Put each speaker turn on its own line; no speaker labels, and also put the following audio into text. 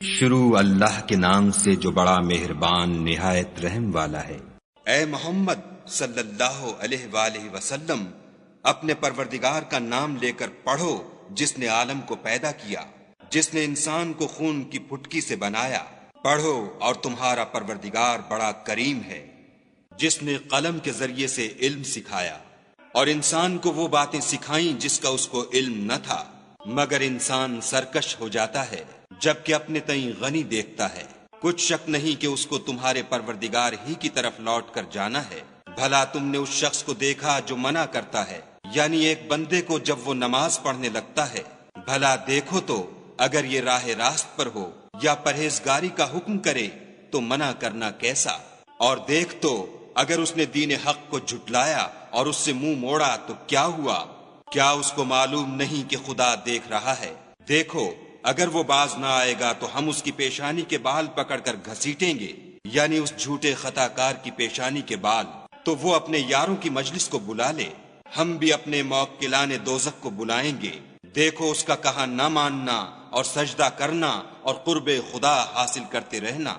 شروع اللہ کے نام سے جو بڑا مہربان نہایت رحم والا ہے۔
اے محمد صلی اللہ علیہ وآلہ وسلم، اپنے پروردگار کا نام لے کر پڑھو جس نے عالم کو پیدا کیا، جس نے انسان کو خون کی پھٹکی سے بنایا۔ پڑھو اور تمہارا پروردگار بڑا کریم ہے، جس نے قلم کے ذریعے سے علم سکھایا اور انسان کو وہ باتیں سکھائیں جس کا اس کو علم نہ تھا، مگر انسان سرکش ہو جاتا ہے جبکہ اپنے تئیں غنی دیکھتا ہے۔ کچھ شک نہیں کہ اس کو تمہارے پروردگار ہی کی طرف لوٹ کر جانا ہے۔ بھلا تم نے اس شخص کو دیکھا جو منع کرتا ہے، یعنی ایک بندے کو جب وہ نماز پڑھنے لگتا ہے؟ بھلا دیکھو تو اگر یہ راہ راست پر ہو یا پرہیزگاری کا حکم کرے تو منع کرنا کیسا؟ اور دیکھ تو اگر اس نے دین حق کو جھٹلایا اور اس سے منہ موڑا تو کیا ہوا؟ کیا اس کو معلوم نہیں کہ خدا دیکھ رہا ہے؟ دیکھو اگر وہ باز نہ آئے گا تو ہم اس کی پیشانی کے بال پکڑ کر گھسیٹیں گے، یعنی اس جھوٹے خطا کار کی پیشانی کے بال۔ تو وہ اپنے یاروں کی مجلس کو بلا لے، ہم بھی اپنے موکلان دوزخ کو بلائیں گے۔ دیکھو اس کا کہا نہ ماننا اور سجدہ کرنا اور قرب خدا حاصل کرتے رہنا۔